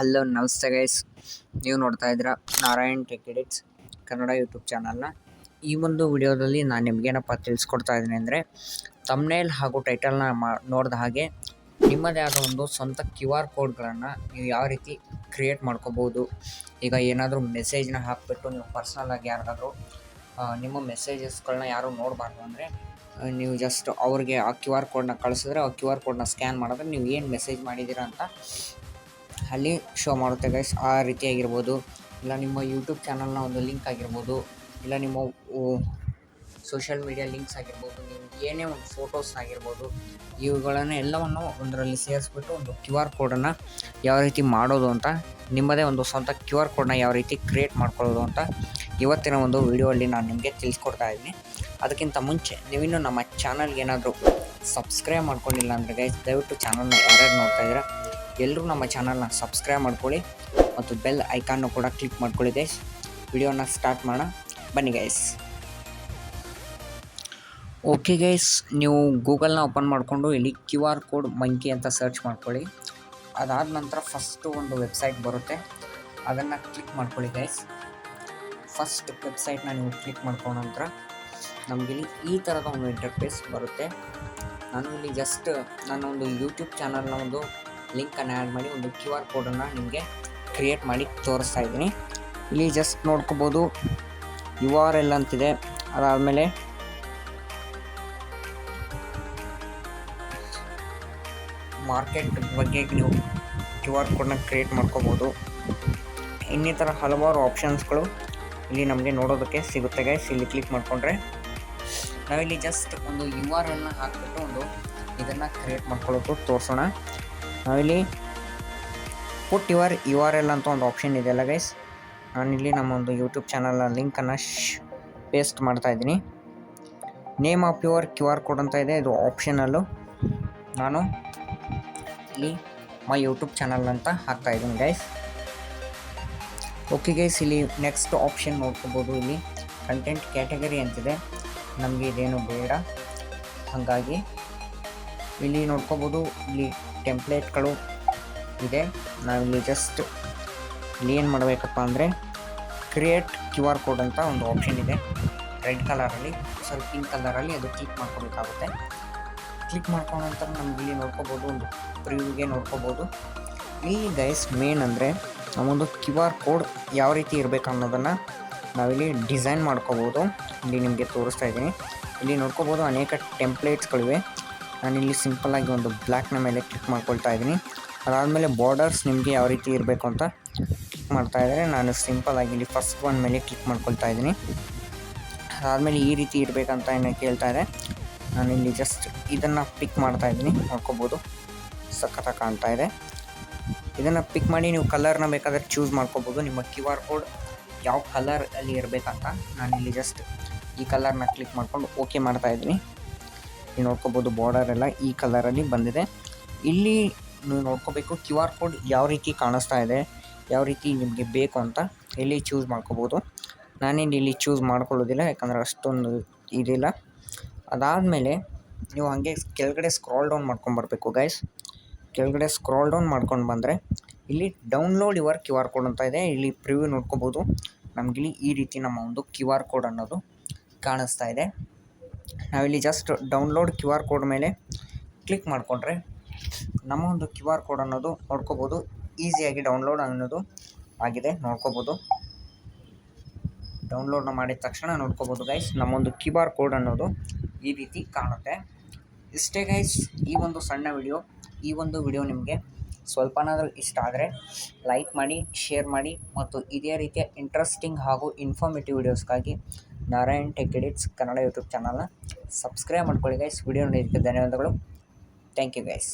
Hello ನಮಸ್ತೆ guys, ನೀವು ನೋಡ್ತಾ ಇದ್ದೀರಾ Narayan tech edits Kannada YouTube ಚಾನಲ್ನ. ಈ ಒಂದು ವಿಡಿಯೋದಲ್ಲಿ ನಾನು ನಿಮಗೇನಪ್ಪ ತಿಳಿಸ್ಕೊಡ್ತಾ ಇದ್ದೀನಿ ಅಂದರೆ, ತಮ್ನೇಲ್ ಹಾಗೂ ಟೈಟಲ್ನ ನೋಡಿದ ಹಾಗೆ ನಿಮ್ಮದೇ ಆದ ಒಂದು ಸ್ವಂತ QR ಕೋಡ್ಗಳನ್ನು ನೀವು ಯಾವ ರೀತಿ ಕ್ರಿಯೇಟ್ ಮಾಡ್ಕೋಬೋದು. ಈಗ ಏನಾದರೂ ಮೆಸೇಜ್ನ ಹಾಕಿಬಿಟ್ಟು ನೀವು ಪರ್ಸ್ನಲಾಗಿ ಯಾರಿಗಾದರೂ ನಿಮ್ಮ ಮೆಸೇಜಸ್ಗಳನ್ನ ಯಾರೂ ನೋಡಬಾರ್ದು ಅಂದರೆ, ನೀವು ಜಸ್ಟ್ ಅವ್ರಿಗೆ ಆ QR ಕೋಡ್ನ ಕಳಿಸಿದ್ರೆ ಆ QR ಕೋಡ್ನ ಸ್ಕ್ಯಾನ್ ಮಾಡಿದ್ರೆ ನೀವು ಏನು ಮೆಸೇಜ್ ಮಾಡಿದ್ದೀರಾ ಅಂತ ಅಲ್ಲಿ ಶೋ ಮಾಡುತ್ತೆ ಗೈಸ್. ಆ ರೀತಿಯಾಗಿರ್ಬೋದು, ಇಲ್ಲ ನಿಮ್ಮ ಯೂಟ್ಯೂಬ್ ಚಾನಲ್ನ ಒಂದು ಲಿಂಕ್ ಆಗಿರ್ಬೋದು, ಇಲ್ಲ ನಿಮ್ಮ ಸೋಷಿಯಲ್ ಮೀಡಿಯಾ ಲಿಂಕ್ಸ್ ಆಗಿರ್ಬೋದು, ನೀವು ಏನೇ ಒಂದು ಫೋಟೋಸ್ ಆಗಿರ್ಬೋದು, ಇವುಗಳನ್ನು ಎಲ್ಲವನ್ನು ಒಂದರಲ್ಲಿ ಸೇರಿಸ್ಬಿಟ್ಟು ಒಂದು QR ಕೋಡನ್ನು ಯಾವ ರೀತಿ ಮಾಡೋದು ಅಂತ, ನಿಮ್ಮದೇ ಒಂದು ಸ್ವಂತ QR ಕೋಡ್ನ ಯಾವ ರೀತಿ ಕ್ರಿಯೇಟ್ ಮಾಡ್ಕೊಳ್ಳೋದು ಅಂತ ಇವತ್ತಿನ ಒಂದು ವಿಡಿಯೋಲ್ಲಿ ನಾನು ನಿಮಗೆ ತಿಳಿಸ್ಕೊಡ್ತಾ ಇದ್ದೀನಿ. ಅದಕ್ಕಿಂತ ಮುಂಚೆ ನೀವಿನ್ನೂ ನಮ್ಮ ಚಾನಲ್ಗೆ ಏನಾದರೂ ಸಬ್ಸ್ಕ್ರೈಬ್ ಮಾಡ್ಕೊಂಡಿಲ್ಲ ಅಂದರೆ ಗೈಸ್, ದಯವಿಟ್ಟು ಚಾನಲ್ನ ಯಾರ್ಯಾರು ನೋಡ್ತಾ ಇದ್ದೀರಾ ಎಲ್ಲರೂ ನಮ್ಮ ಚಾನಲ್ನ ಸಬ್ಸ್ಕ್ರೈಬ್ ಮಾಡ್ಕೊಳ್ಳಿ ಮತ್ತು ಬೆಲ್ ಐಕಾನ್ನು ಕೂಡ ಕ್ಲಿಕ್ ಮಾಡ್ಕೊಳ್ಳಿ ಗೈಸ್. ವಿಡಿಯೋನ ಸ್ಟಾರ್ಟ್ ಮಾಡೋಣ ಬನ್ನಿ ಗೈಸ್. ಓಕೆ ಗೈಸ್, ನೀವು ಗೂಗಲ್ನ ಓಪನ್ ಮಾಡಿಕೊಂಡು ಇಲ್ಲಿ QR ಕೋಡ್ ಮಂಕಿ ಅಂತ ಸರ್ಚ್ ಮಾಡ್ಕೊಳ್ಳಿ. ಅದಾದ ನಂತರ ಫಸ್ಟು ಒಂದು ವೆಬ್ಸೈಟ್ ಬರುತ್ತೆ, ಅದನ್ನು ಕ್ಲಿಕ್ ಮಾಡ್ಕೊಳ್ಳಿ ಗೈಸ್. ಫಸ್ಟ್ ವೆಬ್ಸೈಟ್ನ ನೀವು ಕ್ಲಿಕ್ ಮಾಡ್ಕೊಂಡ ನಂತರ ನಮಗಿಲ್ಲಿ ಈ ಥರದ ಒಂದು ಇಂಟರ್ಫೇಸ್ ಬರುತ್ತೆ. ನಾನು ಇಲ್ಲಿ ಜಸ್ಟ್ ನನ್ನ ಒಂದು ಯೂಟ್ಯೂಬ್ ಚಾನಲ್ನ ಒಂದು ಲಿಂಕನ್ನು ಆ್ಯಡ್ ಮಾಡಿ ಒಂದು QR ಕೋಡನ್ನು ನಿಮಗೆ ಕ್ರಿಯೇಟ್ ಮಾಡಿ ತೋರಿಸ್ತಾ ಇದ್ದೀನಿ. ಇಲ್ಲಿ ಜಸ್ಟ್ ನೋಡ್ಕೋಬೋದು URL ಅಂತಿದೆ. ಅದಾದಮೇಲೆ ಮಾರ್ಕೆಟ್ ಬಗ್ಗೆ ನೀವು QR ಕೋಡನ್ನ ಕ್ರಿಯೇಟ್ ಮಾಡ್ಕೋಬೋದು. ಇನ್ನಿತರ ಹಲವಾರು ಆಪ್ಷನ್ಸ್ಗಳು ಇಲ್ಲಿ ನಮಗೆ ನೋಡೋದಕ್ಕೆ ಸಿಗುತ್ತೆ ಗೈಸ್. ಇಲ್ಲಿ ಕ್ಲಿಕ್ ಮಾಡಿಕೊಂಡ್ರೆ ನಾವಿಲ್ಲಿ ಜಸ್ಟ್ ಒಂದು URLನ ಹಾಕಿಬಿಟ್ಟು ಒಂದು ಇದನ್ನು ಕ್ರಿಯೇಟ್ ಮಾಡ್ಕೊಳ್ಳೋದು ತೋರಿಸೋಣ. ನಾವಿಲ್ಲಿ ಪುಟ್ ಯುವರ್ URL ಅಂತ ಒಂದು ಆಪ್ಷನ್ ಇದೆಯಲ್ಲ ಗೈಸ್, ನಾನಿಲ್ಲಿ ನಮ್ಮ ಒಂದು ಯೂಟ್ಯೂಬ್ ಚಾನಲ್ನ ಲಿಂಕನ್ನು ಪೇಸ್ಟ್ ಮಾಡ್ತಾಯಿದ್ದೀನಿ. Name of your QR code ಅಂತ ಇದೆ, ಇದು ಆಪ್ಷನಲ್ಲು. ನಾನು ಇಲ್ಲಿ ಮೈ ಯೂಟ್ಯೂಬ್ ಚಾನಲ್ ಅಂತ ಹಾಕ್ತಾಯಿದ್ದೀನಿ ಗೈಸ್. ಓಕೆ ಗೈಸ್, ಇಲ್ಲಿ ನೆಕ್ಸ್ಟ್ ಆಪ್ಷನ್ ನೋಡ್ಕೋಬೋದು. ಇಲ್ಲಿ ಕಂಟೆಂಟ್ ಕ್ಯಾಟಗರಿ ಅಂತಿದೆ, ನಮಗೆ ಇದೇನು ಬೇಡ, ಹಾಗಾಗಿ ಇಲ್ಲಿ ನೋಡ್ಕೋಬೋದು. ಇಲ್ಲಿ ಟೆಂಪ್ಲೇಟ್ಗಳು ಇದೆ. ನಾವಿಲ್ಲಿ ಜಸ್ಟ್ ಇಲ್ಲಿ ಏನು ಮಾಡಬೇಕಪ್ಪ ಅಂದರೆ ಕ್ರಿಯೇಟ್ QR ಕೋಡ್ ಅಂತ ಒಂದು ಆಪ್ಷನ್ ಇದೆ, ರೆಡ್ ಕಲರಲ್ಲಿ, ಸ್ವಲ್ಪ ಪಿಂಕ್ ಕಲರಲ್ಲಿ, ಅದು ಕ್ಲಿಕ್ ಮಾಡ್ಕೋಬೇಕಾಗುತ್ತೆ. ಕ್ಲಿಕ್ ಮಾಡ್ಕೊಂಡ ನಂತರ ನಮ್ಗೆ ಇಲ್ಲಿ ನೋಡ್ಕೋಬೋದು, ಒಂದು ಪ್ರಿವ್ಯೂಗೆ ನೋಡ್ಕೋಬೋದು. ಇಲ್ಲಿ ಗೈಸ್ ಮೇನ್ ಅಂದರೆ ನಮ್ಮೊಂದು QR ಕೋಡ್ ಯಾವ ರೀತಿ ಇರಬೇಕು ಅನ್ನೋದನ್ನು ನಾವಿಲ್ಲಿ ಡಿಸೈನ್ ಮಾಡ್ಕೋಬೋದು. ಇಲ್ಲಿ ನಿಮಗೆ ತೋರಿಸ್ತಾ ಇದ್ದೀನಿ. ಇಲ್ಲಿ ನೋಡ್ಕೋಬೋದು ಅನೇಕ ಟೆಂಪ್ಲೇಟ್ಸ್ಗಳಿವೆ. ನಾನಿಲ್ಲಿ ಸಿಂಪಲ್ಲಾಗಿ ಒಂದು ಬ್ಲ್ಯಾಕ್ನ ಮೇಲೆ ಕ್ಲಿಕ್ ಮಾಡ್ಕೊಳ್ತಾ ಇದ್ದೀನಿ. ಅದಾದಮೇಲೆ ಬಾರ್ಡರ್ಸ್ ನಿಮಗೆ ಯಾವ ರೀತಿ ಇರಬೇಕು ಅಂತ ಕ್ಲಿಕ್ ಮಾಡ್ತಾಯಿದ್ದಾರೆ. ನಾನು ಸಿಂಪಲ್ಲಾಗಿ ಇಲ್ಲಿ ಫಸ್ಟ್ ಒನ್ ಮೇಲೆ ಕ್ಲಿಕ್ ಮಾಡ್ಕೊಳ್ತಾ ಇದ್ದೀನಿ. ಅದಾದಮೇಲೆ ಈ ರೀತಿ ಇರಬೇಕಂತ ಏನೋ ಕೇಳ್ತಾ ಇದೆ. ನಾನಿಲ್ಲಿ ಜಸ್ಟ್ ಇದನ್ನು ಪಿಕ್ ಮಾಡ್ತಾಯಿದ್ದೀನಿ. ನೋಡ್ಕೋಬೋದು ಸಖತ್ತಾಗಿ ಕಾಣ್ತಾ ಇದೆ. ಇದನ್ನು ಪಿಕ್ ಮಾಡಿ ನೀವು ಕಲರ್ನ ಬೇಕಾದರೆ ಚೂಸ್ ಮಾಡ್ಕೋಬೋದು, ನಿಮ್ಮ QR ಕೋಡ್ ಯಾವ ಕಲರಲ್ಲಿ ಇರಬೇಕಂತ. ನಾನಿಲ್ಲಿ ಜಸ್ಟ್ ಈ ಕಲರ್ನ ಕ್ಲಿಕ್ ಮಾಡ್ಕೊಂಡು ಓಕೆ ಮಾಡ್ತಾಯಿದ್ದೀನಿ. ನೀವು ನೋಡ್ಕೋಬೋದು ಬಾರ್ಡರ್ ಎಲ್ಲ ಈ ಕಲರಲ್ಲಿ ಬಂದಿದೆ. ಇಲ್ಲಿ ನೀವು ನೋಡ್ಕೋಬೇಕು QR ಕೋಡ್ ಯಾವ ರೀತಿ ಕಾಣಿಸ್ತಾ ಇದೆ, ಯಾವ ರೀತಿ ನಿಮಗೆ ಬೇಕು ಅಂತ ಇಲ್ಲಿ ಚೂಸ್ ಮಾಡ್ಕೋಬೋದು. ನಾನೇನು ಇಲ್ಲಿ ಚೂಸ್ ಮಾಡ್ಕೊಳ್ಳೋದಿಲ್ಲ, ಯಾಕಂದರೆ ಅಷ್ಟೊಂದು ಇದಿಲ್ಲ. ಅದಾದಮೇಲೆ ನೀವು ಹಾಗೆ ಕೆಳಗಡೆ ಸ್ಕ್ರಾಲ್ ಡೌನ್ ಮಾಡ್ಕೊಂಬರ್ಬೇಕು ಗೈಸ್. ಕೆಳಗಡೆ ಸ್ಕ್ರಾಲ್ ಡೌನ್ ಮಾಡ್ಕೊಂಡು ಬಂದರೆ ಇಲ್ಲಿ ಡೌನ್ಲೋಡ್ ಯುವರ್ QR ಕೋಡ್ ಅಂತ ಇದೆ. ಇಲ್ಲಿ ಪ್ರಿವ್ಯೂ ನೋಡ್ಕೋಬೋದು. ನಮಗಿಲ್ಲಿ ಈ ರೀತಿ ನಮ್ಮ ಒಂದು QR ಕೋಡ್ ಅನ್ನೋದು ಕಾಣಿಸ್ತಾ ಇದೆ. ನಾವಿಲ್ಲಿ ಜಸ್ಟ್ ಡೌನ್ಲೋಡ್ QR ಕೋಡ್ ಮೇಲೆ ಕ್ಲಿಕ್ ಮಾಡಿಕೊಂಡ್ರೆ ನಮ್ಮ ಒಂದು QR ಕೋಡ್ ಅನ್ನೋದು ನೋಡ್ಕೋಬೋದು, ಈಸಿಯಾಗಿ ಡೌನ್ಲೋಡ್ ಅನ್ನೋದು ಆಗಿದೆ. ನೋಡ್ಕೋಬೋದು, ಡೌನ್ಲೋಡ್ನ ಮಾಡಿದ ತಕ್ಷಣ ನೋಡ್ಕೋಬೋದು ಗೈಸ್, ನಮ್ಮೊಂದು QR ಕೋಡ್ ಅನ್ನೋದು ಈ ರೀತಿ ಕಾಣುತ್ತೆ. ಇಷ್ಟೇ ಗೈಸ್ ಈ ಒಂದು ಸಣ್ಣ ವಿಡಿಯೋ. ಈ ಒಂದು ವಿಡಿಯೋ ನಿಮಗೆ ಸ್ವಲ್ಪನಾದರೂ ಇಷ್ಟ ಆದರೆ ಲೈಕ್ ಮಾಡಿ, ಶೇರ್ ಮಾಡಿ, ಮತ್ತು ಇದೇ ರೀತಿಯ ಇಂಟ್ರೆಸ್ಟಿಂಗ್ ಹಾಗೂ ಇನ್ಫಾರ್ಮೇಟಿವ್ ವಿಡಿಯೋಸ್ಗಾಗಿ Narayan tech edits Kannada YouTube ಚಾನಲ್ನ ಸಬ್ಸ್ಕ್ರೈಬ್ ಮಾಡ್ಕೊಳ್ಳಿ ಗೈಸ್. ವಿಡಿಯೋ ನೋಡಿದ್ದಕ್ಕೆ ಧನ್ಯವಾದಗಳು. Thank you guys.